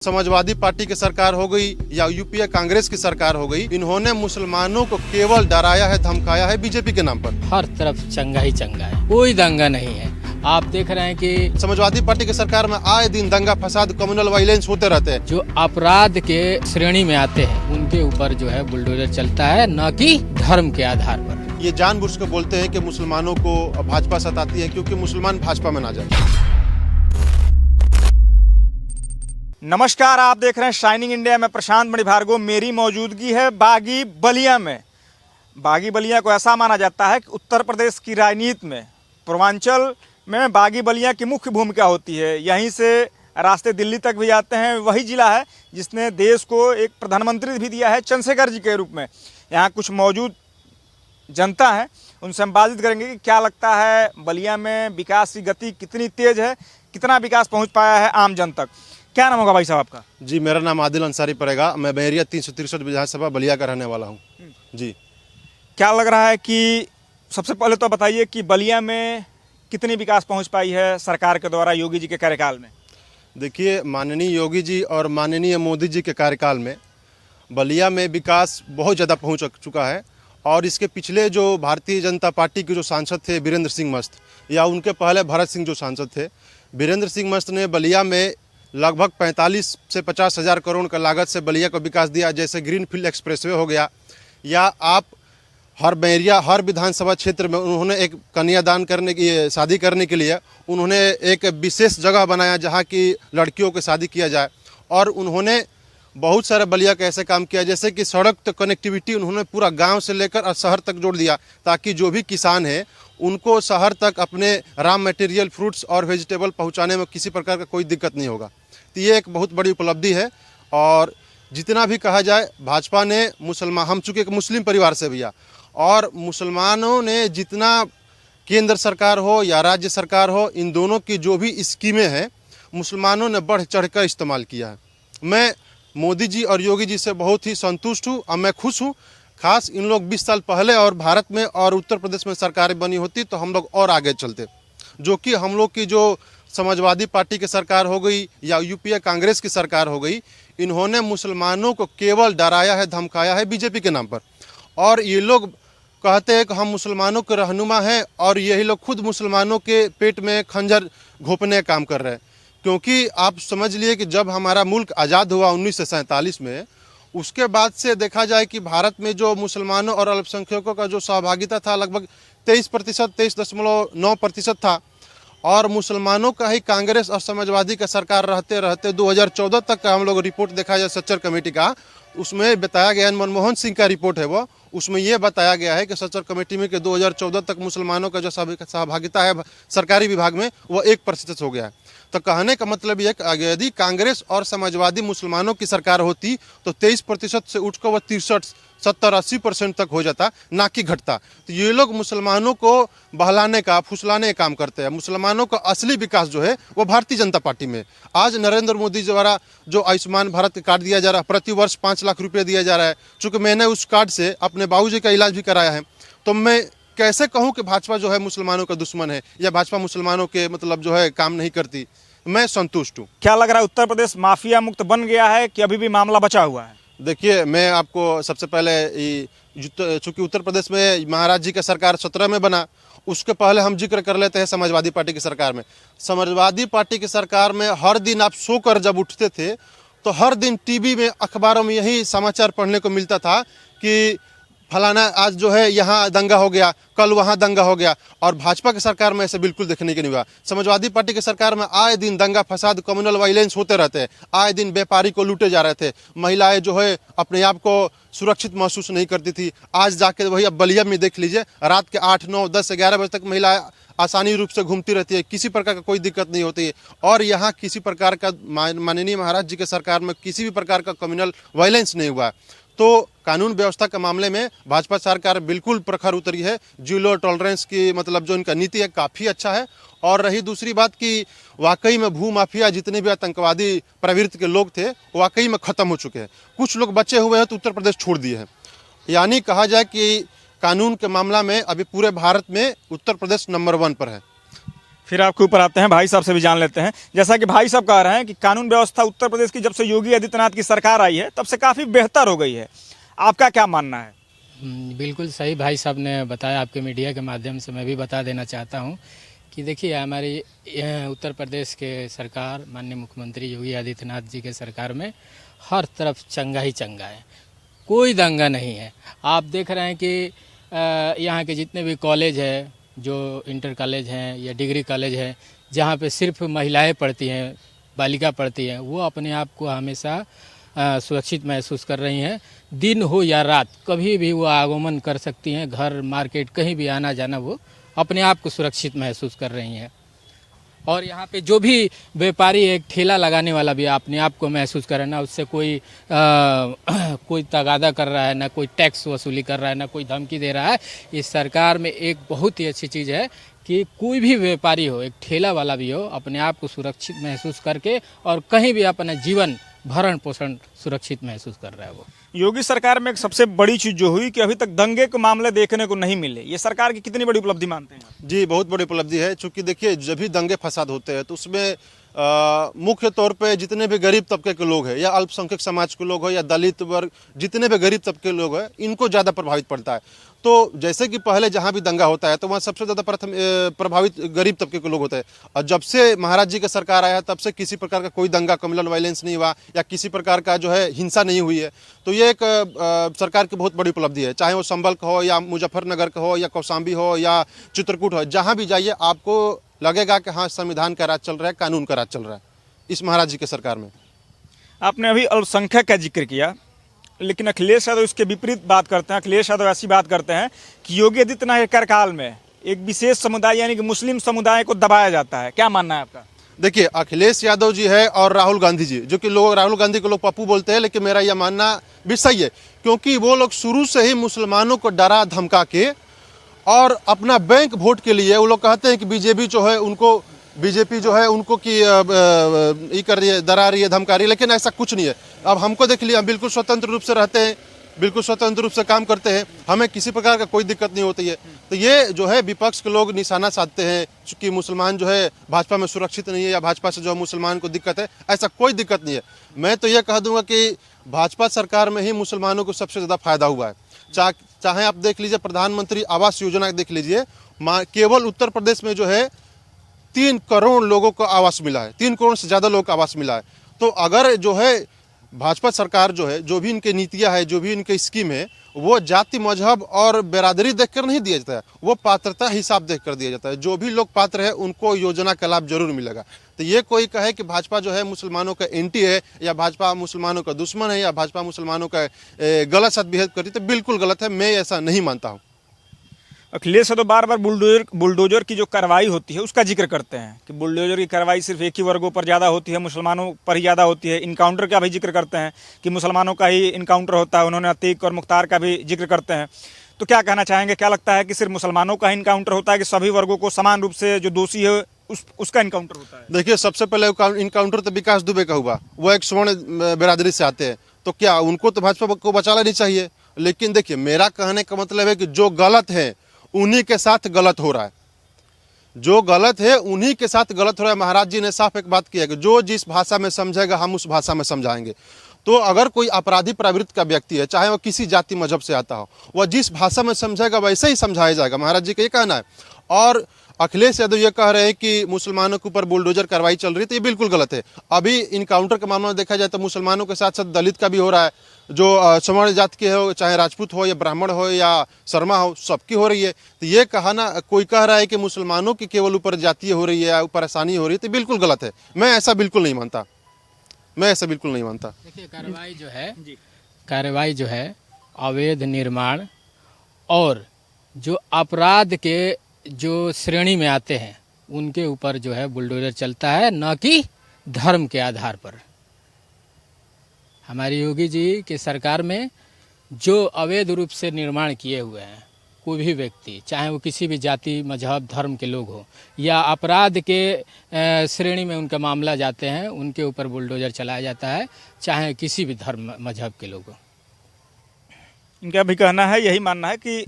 Samajwadi party की सरकार हो गई या यूपीए कांग्रेस की सरकार हो गई, इन्होंने मुसलमानों को केवल डराया है, धमकाया है बीजेपी के नाम पर। हर तरफ चंगा ही चंगा है, कोई दंगा नहीं है। आप देख रहे हैं कि समाजवादी पार्टी की सरकार में आए दिन दंगा फसाद, कम्युनल वायलेंस होते रहते हैं। जो अपराध के श्रेणी में आते हैं उनके ऊपर जो है बुलडोजर चलता है, न कि धर्म के आधार पर। ये जानबूझ के बोलते हैं कि मुसलमानों को भाजपा सताती है क्योंकि मुसलमान भाजपा में ना जाए। नमस्कार, आप देख रहे हैं शाइनिंग इंडिया में प्रशांत मणिभार्गव। मेरी मौजूदगी है बागी बलिया में। बागी बलिया को ऐसा माना जाता है कि उत्तर प्रदेश की राजनीति में पूर्वांचल में बागी बलिया की मुख्य भूमिका होती है। यहीं से रास्ते दिल्ली तक भी जाते हैं। वही जिला है जिसने देश को एक प्रधानमंत्री भी दिया है चंद्रशेखर जी के रूप में। यहाँ कुछ मौजूद जनता है, उनसे हम बातचीत करेंगे कि क्या लगता है बलिया में विकास की गति कितनी तेज है, कितना विकास पहुँच पाया है आम जन तक। क्या नाम होगा भाई साहब आपका? जी, मेरा नाम आदिल अंसारी पड़ेगा। मैं बहरिया 363 विधानसभा बलिया का रहने वाला हूँ। जी, क्या लग रहा है कि सबसे पहले तो बताइए कि बलिया में कितनी विकास पहुंच पाई है सरकार के द्वारा योगी जी के कार्यकाल में? देखिए, माननीय योगी जी और माननीय मोदी जी के कार्यकाल में बलिया में विकास बहुत ज़्यादा पहुंच चुका है। और इसके पिछले जो भारतीय जनता पार्टी के जो सांसद थे वीरेंद्र सिंह मस्त, या उनके पहले भरत सिंह जो सांसद थे, वीरेंद्र सिंह मस्त ने बलिया में लगभग 45 से 50 हज़ार करोड़ का लागत से बलिया को विकास दिया। जैसे ग्रीनफील्ड एक्सप्रेसवे हो गया, या आप हर बहरिया हर विधानसभा क्षेत्र में उन्होंने एक कन्यादान करने की, शादी करने के लिए उन्होंने एक विशेष जगह बनाया जहां की लड़कियों की शादी किया जाए। और उन्होंने बहुत सारे बलिया का ऐसे काम किया जैसे कि सड़क तक कनेक्टिविटी उन्होंने पूरा गांव से लेकर और शहर तक जोड़ दिया, ताकि जो भी किसान है उनको शहर तक अपने रॉ मटेरियल, फ्रूट्स और वेजिटेबल पहुंचाने में किसी प्रकार का कोई दिक्कत नहीं होगा। तो ये एक बहुत बड़ी उपलब्धि है। और जितना भी कहा जाए, भाजपा ने हम चूँकि एक मुस्लिम परिवार से भैया, और मुसलमानों ने जितना केंद्र सरकार हो या राज्य सरकार हो, इन दोनों की जो भी स्कीमें हैं मुसलमानों ने बढ़ चढ़ कर इस्तेमाल किया है। मैं मोदी जी और योगी जी से बहुत ही संतुष्ट हूँ और मैं खुश हूँ। खास इन लोग 20 साल पहले और भारत में और उत्तर प्रदेश में सरकारें बनी होती तो हम लोग और आगे चलते। जो कि हम लोग की जो समाजवादी पार्टी की सरकार हो गई या यूपीए कांग्रेस की सरकार हो गई, इन्होंने मुसलमानों को केवल डराया है, धमकाया है बीजेपी के नाम पर। और ये लोग कहते हैं कि हम मुसलमानों के रहनुमा हैं, और यही लोग खुद मुसलमानों के पेट में खंजर घोंपने का काम कर रहे हैं। क्योंकि आप समझ लिए कि जब हमारा मुल्क आज़ाद हुआ 1947 में, उसके बाद से देखा जाए कि भारत में जो मुसलमानों और अल्पसंख्यकों का जो सहभागिता था लगभग 23%, 23.9% था। और मुसलमानों का ही कांग्रेस और समाजवादी का सरकार रहते रहते 2014 तक का हम लोग रिपोर्ट देखा जाए सच्चर कमेटी का, उसमें बताया गया, मनमोहन सिंह का रिपोर्ट है वो, उसमें ये बताया गया है कि सच्चर कमेटी में कि 2014 तक मुसलमानों का जो सहभागिता है सरकारी विभाग में वो 1% हो गया है। तो कहने का मतलब यह कि यदि कांग्रेस और समाजवादी मुसलमानों की सरकार होती तो 23% से उठकर वह 63, 70, 80% तक हो जाता, ना कि घटता। तो ये लोग मुसलमानों को बहलाने का, फुसलाने का काम करते हैं। मुसलमानों का असली विकास जो है वो भारतीय जनता पार्टी में। आज नरेंद्र मोदी द्वारा जो आयुष्मान भारत कार्ड दिया जा रहा है, प्रति वर्ष 5 लाख रुपये दिया जा रहा है। चूँकि मैंने उस कार्ड से अपने बाबूजी का इलाज भी कराया है, तो मैं कैसे कहूँ कि भाजपा जो है मुसलमानों का दुश्मन है या भाजपा मुसलमानों के मतलब जो है काम नहीं करती। मैं संतुष्ट हूँ। क्या लग रहा है उत्तर प्रदेश माफिया मुक्त बन गया है कि अभी भी मामला बचा हुआ है? देखिए, मैं आपको सबसे पहले चूँकि उत्तर प्रदेश में महाराज जी का सरकार 17 में बना, उसके पहले हम जिक्र कर लेते हैं समाजवादी पार्टी की सरकार में। समाजवादी पार्टी की सरकार में हर दिन आप सोकर जब उठते थे तो हर दिन टीवी में, अखबारों में यही समाचार पढ़ने को मिलता था कि फलाना आज जो है यहाँ दंगा हो गया, कल वहाँ दंगा हो गया। और भाजपा की सरकार में ऐसे बिल्कुल देखने को नहीं हुआ। समाजवादी पार्टी की सरकार में आए दिन दंगा फसाद, कम्युनल वायलेंस होते रहते हैं। आए दिन व्यापारी को लूटे जा रहे थे, महिलाएं जो है अपने आप को सुरक्षित महसूस नहीं करती थी। आज जाके वही अब बलिया में देख लीजिए, रात के 8, 9, 10, 11 बजे तक महिलाएं आसानी रूप से घूमती रहती है, किसी प्रकार का कोई दिक्कत नहीं होती है। और यहाँ किसी प्रकार का माननीय महाराज जी के सरकार में किसी भी प्रकार का कम्युनल वायलेंस नहीं हुआ। तो कानून व्यवस्था के मामले में भाजपा सरकार बिल्कुल प्रखर उतरी है। जीरो टॉलरेंस की मतलब जो इनका नीति है काफ़ी अच्छा है। और रही दूसरी बात कि वाकई में भू माफिया जितने भी आतंकवादी प्रवृत्ति के लोग थे वाकई में ख़त्म हो चुके हैं। कुछ लोग बचे हुए हैं तो उत्तर प्रदेश छोड़ दिए हैं। यानी कहा जाए कि कानून के मामला में अभी पूरे भारत में उत्तर प्रदेश नंबर 1 पर है। फिर आपके ऊपर आते हैं, भाई साहब से भी जान लेते हैं। जैसा कि भाई साहब कह रहे हैं कि कानून व्यवस्था उत्तर प्रदेश की जब से योगी आदित्यनाथ की सरकार आई है तब से काफ़ी बेहतर हो गई है, आपका क्या मानना है? बिल्कुल सही भाई साहब ने बताया, आपके मीडिया के माध्यम से मैं भी बता देना चाहता हूँ कि देखिए हमारी उत्तर प्रदेश के सरकार माननीय मुख्यमंत्री योगी आदित्यनाथ जी के सरकार में हर तरफ चंगा ही चंगा है, कोई दंगा नहीं है। आप देख रहे हैं कि यहाँ के जितने भी कॉलेज है, जो इंटर कॉलेज हैं या डिग्री कॉलेज है, जहाँ पे सिर्फ महिलाएं पढ़ती हैं, बालिका पढ़ती हैं, वो अपने आप को हमेशा सुरक्षित महसूस कर रही हैं। दिन हो या रात कभी भी वो आगमन कर सकती हैं, घर मार्केट कहीं भी आना जाना वो अपने आप को सुरक्षित महसूस कर रही हैं। और यहाँ पे जो भी व्यापारी एक ठेला लगाने वाला भी अपने आप को महसूस करे ना, उससे कोई तगादा कर रहा है, ना कोई टैक्स वसूली कर रहा है, ना कोई धमकी दे रहा है। इस सरकार में एक बहुत ही अच्छी चीज़ है कि कोई भी व्यापारी हो, एक ठेला वाला भी हो, अपने आप को सुरक्षित महसूस करके और कहीं भी अपना जीवन भरण पोषण सुरक्षित महसूस कर रहा है। वो योगी सरकार में एक सबसे बड़ी चीज़ जो हुई कि अभी तक दंगे के मामले देखने को नहीं मिले, ये सरकार की कितनी बड़ी उपलब्धि मानते हैं? जी, बहुत बड़ी उपलब्धि है। चूँकि देखिए, जब भी दंगे फसाद होते हैं तो उसमें मुख्य तौर पे जितने भी गरीब तबके के लोग हैं या अल्पसंख्यक समाज के लोग हैं या दलित वर्ग, जितने भी गरीब तबके के लोग हैं, इनको ज़्यादा प्रभावित पड़ता है। तो जैसे कि पहले जहाँ भी दंगा होता है तो वहाँ सबसे ज़्यादा प्रभावित गरीब तबके के लोग होते हैं। और जब से महाराज जी का सरकार आया तब से किसी प्रकार का कोई दंगा, कम्युनल वायलेंस नहीं हुआ या किसी प्रकार का जो है हिंसा नहीं हुई है। तो ये एक सरकार की बहुत बड़ी उपलब्धि है। चाहे वो संभल का हो या मुजफ्फरनगर का हो या कौशाम्बी हो या चित्रकूट हो, जहाँ भी जाइए आपको लगेगा कि हाँ, संविधान का राज चल रहा है, कानून का राज चल रहा है इस महाराज जी के सरकार में। आपने अभी अल्पसंख्यक का जिक्र किया, लेकिन अखिलेश यादव इसके विपरीत बात करते हैं। अखिलेश यादव ऐसी बात करते हैं कि योगी आदित्यनाथ के कार्यकाल में एक विशेष समुदाय यानी कि मुस्लिम समुदाय को दबाया जाता है, क्या मानना है आपका? देखिए, अखिलेश यादव जी है और राहुल गांधी जी, जो कि लोग राहुल गांधी को लोग पप्पू बोलते हैं, लेकिन मेरा यह मानना भी सही है, क्योंकि वो लोग शुरू से ही मुसलमानों को डरा धमका के और अपना बैंक वोट के लिए वो लोग कहते हैं कि बीजेपी जो है उनको कि ये कर रही है, डरा रही है, धमका रही है, लेकिन ऐसा कुछ नहीं है। अब हमको देख लिया, हम बिल्कुल स्वतंत्र रूप से रहते हैं, बिल्कुल स्वतंत्र रूप से काम करते हैं, हमें किसी प्रकार का कोई दिक्कत नहीं होती है। तो ये जो है विपक्ष के लोग निशाना साधते हैं कि मुसलमान जो है भाजपा में सुरक्षित नहीं है या भाजपा से जो मुसलमान को दिक्कत है, ऐसा कोई दिक्कत नहीं है। मैं तो ये कह दूंगा कि भाजपा सरकार में ही मुसलमानों को सबसे ज़्यादा फायदा हुआ है। चाहे आप देख लीजिए प्रधानमंत्री आवास योजना देख लीजिए, केवल उत्तर प्रदेश में जो है 3 करोड़ लोगों को आवास मिला है, 3 करोड़ से ज़्यादा लोगों को आवास मिला है। तो अगर जो है भाजपा सरकार जो है, जो भी इनकी नीतियां है, जो भी इनकी स्कीम है, वो जाति मजहब और बिरादरी देखकर नहीं दिया जाता है, वो पात्रता हिसाब देखकर दिया जाता है। जो भी लोग पात्र है उनको योजना का लाभ जरूर मिलेगा। तो ये कोई कहे कि भाजपा जो है मुसलमानों का एंटी है या भाजपा मुसलमानों का दुश्मन है या भाजपा मुसलमानों का गलत साथ बिहेव करती है, तो बिल्कुल गलत है। मैं ऐसा नहीं मानता हूँ। अखिलेश यादव बार बार बुलडोजर की जो कार्रवाई होती है उसका जिक्र करते हैं कि बुलडोजर की कार्रवाई सिर्फ एक ही वर्गों पर ज़्यादा होती है, मुसलमानों पर ही ज़्यादा होती है। इनकाउंटर का भी जिक्र करते हैं कि मुसलमानों का ही इनकाउंटर होता है। उन्होंने अतीक और मुख्तार का भी जिक्र करते हैं। तो क्या कहना चाहेंगे, क्या लगता है कि सिर्फ मुसलमानों का इनकाउंटर होता है कि सभी वर्गों को समान रूप से जो दोषी है उसका इनकाउंटर होता है? देखिए, सबसे पहले इनकाउंटर तो विकास दुबे का हुआ, वो एक स्वर्ण बिरादरी से आते हैं, तो क्या उनको तो भाजपा को बचाना नहीं चाहिए? लेकिन देखिए, मेरा कहने का मतलब है कि जो गलत है उन्हीं के साथ गलत हो रहा है, जो गलत है उन्हीं के साथ गलत हो रहा है। महाराज जी ने साफ एक बात की है कि जो जिस भाषा में समझेगा हम उस भाषा में समझाएंगे। तो अगर कोई अपराधी प्रवृत्ति का व्यक्ति है, चाहे वो किसी जाति मजहब से आता हो, वह जिस भाषा में समझेगा वैसे ही समझाया जाएगा। महाराज जी का ये कहना है। और अखिलेश यादव ये कह रहे हैं कि मुसलमानों के ऊपर बुलडोजर कार्रवाई चल रही है, तो ये बिल्कुल गलत है। अभी इनकाउंटर के मामले में देखा जाए तो मुसलमानों के साथ साथ दलित का भी हो रहा है, जो सवर्ण जाति के हो, चाहे राजपूत हो या ब्राह्मण हो या शर्मा हो, सबकी हो रही है। तो ये कहना, कोई कह रहा है कि मुसलमानों की केवल ऊपर जातीय हो रही है या परेशानी हो रही है, तो बिल्कुल गलत है। मैं ऐसा बिल्कुल नहीं मानता, मैं ऐसा बिल्कुल नहीं मानता। देखिए, कार्रवाई जो है अवैध निर्माण और जो अपराध के जो श्रेणी में आते हैं उनके ऊपर जो है बुलडोजर चलता है, न कि धर्म के आधार पर। हमारी योगी जी के सरकार में जो अवैध रूप से निर्माण किए हुए हैं कोई भी व्यक्ति, चाहे वो किसी भी जाति मजहब धर्म के लोग हो या अपराध के श्रेणी में उनका मामला जाते हैं, उनके ऊपर बुलडोजर चलाया जाता है, चाहे किसी भी धर्म मजहब के लोग हो। इनका भी कहना है, यही मानना है कि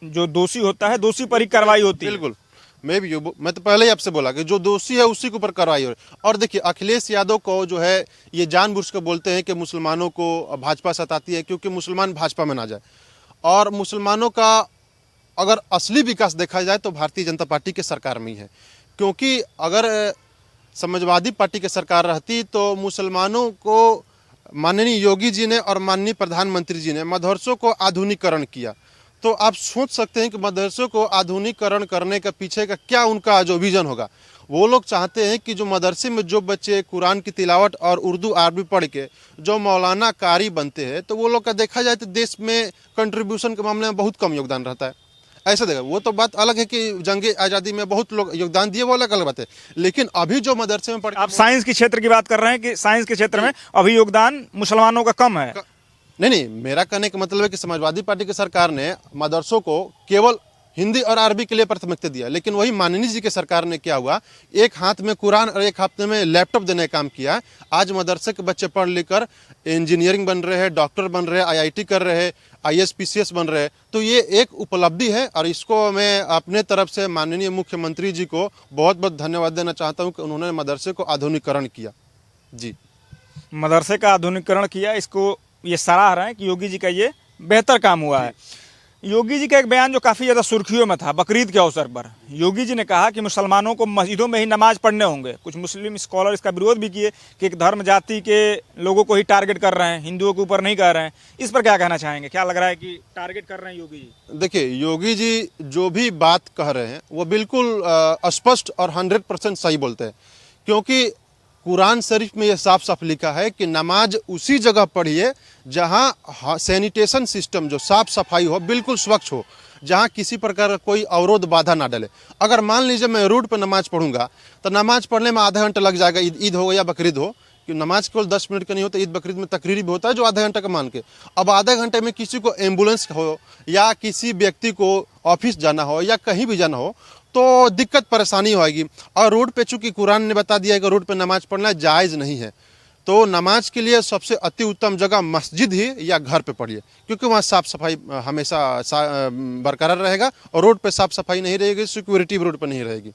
जो दोषी होता है दोषी पर ही कार्रवाई होती है। बिल्कुल मैं तो पहले ही आपसे बोला कि जो दोषी है उसी के ऊपर कार्रवाई हो। और देखिए, अखिलेश यादव को जो है ये जानबूझ कर बोलते हैं कि मुसलमानों को भाजपा सताती है क्योंकि मुसलमान भाजपा में ना जाए। और मुसलमानों का अगर असली विकास देखा जाए तो भारतीय जनता पार्टी के सरकार में ही है, क्योंकि अगर समाजवादी पार्टी की सरकार रहती तो मुसलमानों को माननीय योगी जी ने और माननीय प्रधानमंत्री जी ने मदरसों को आधुनिकीकरण किया। तो आप सोच सकते हैं कि मदरसों को आधुनिकीकरण करने के पीछे का क्या उनका जो विजन होगा। वो लोग चाहते हैं कि जो मदरसे में जो बच्चे कुरान की तिलावत और उर्दू अरबी पढ़ के जो मौलाना कारी बनते हैं, तो वो लोग का देखा जाए तो देश में कंट्रीब्यूशन के मामले में बहुत कम योगदान रहता है। ऐसा देखा, वो तो बात अलग है कि जंगे आज़ादी में बहुत लोग योगदान दिए, वो अलग बात है। लेकिन अभी जो मदरसे में आप साइंस के क्षेत्र की बात कर रहे हैं कि साइंस के क्षेत्र में अभी योगदान मुसलमानों का कम है। नहीं, मेरा कहने का मतलब है कि समाजवादी पार्टी की सरकार ने मदरसों को केवल हिंदी और अरबी के लिए प्राथमिकता दिया, लेकिन वही माननीय जी की सरकार ने क्या हुआ, एक हाथ में कुरान और एक हाथ में लैपटॉप देने का काम किया। आज मदरसे के बच्चे पढ़ लिख कर इंजीनियरिंग बन रहे हैं, डॉक्टर बन रहे हैं, IIT कर रहे हैं, IAS PCS बन रहे हैं। तो ये एक उपलब्धि है और इसको मैं अपने तरफ से माननीय मुख्यमंत्री जी को बहुत बहुत धन्यवाद देना चाहता हूँ कि उन्होंने मदरसे को आधुनिकीकरण किया। जी, मदरसे का आधुनिकीकरण किया, इसको ये सराह रहे हैं कि योगी जी का ये बेहतर काम हुआ है। योगी जी का एक बयान जो काफ़ी ज़्यादा सुर्खियों में था बकरीद के अवसर पर, योगी जी ने कहा कि मुसलमानों को मस्जिदों में ही नमाज पढ़ने होंगे। कुछ मुस्लिम स्कॉलर इसका विरोध भी किए कि एक धर्म जाति के लोगों को ही टारगेट कर रहे हैं, हिंदुओं के ऊपर नहीं कर रहे हैं। इस पर क्या कहना चाहेंगे? क्या लग रहा है कि टारगेट कर रहे हैं योगी जी? देखिए, योगी जी जो भी बात कह रहे हैं वो बिल्कुल स्पष्ट और 100% सही बोलते हैं, क्योंकि कुरान शरीफ में यह साफ साफ लिखा है कि नमाज उसी जगह पढ़िए जहां सैनिटेशन सिस्टम, जो साफ सफाई हो, बिल्कुल स्वच्छ हो, जहां किसी प्रकार का कोई अवरोध बाधा ना डले। अगर मान लीजिए मैं रोड पर नमाज पढ़ूंगा तो नमाज पढ़ने में आधा घंटा लग जाएगा, ईद हो या बकरीद हो, कि नमाज केवल 10 मिनट का नहीं होता, ईद बकरीद में तकरीर भी होता है जो आधा घंटा का मान के। अब आधा घंटे में किसी को एम्बुलेंस हो या किसी व्यक्ति को ऑफिस जाना हो या कहीं भी जाना हो तो दिक्कत परेशानी होगी। और रोड पे चूंकि कुरान ने बता दिया है कि रोड पे नमाज पढ़ना जायज़ नहीं है, तो नमाज के लिए सबसे अति उत्तम जगह मस्जिद ही या घर पे पढ़िए, क्योंकि वहाँ साफ़ सफाई हमेशा बरकरार रहेगा और रोड पे साफ़ सफाई नहीं रहेगी, सिक्योरिटी भी रोड पे नहीं रहेगी।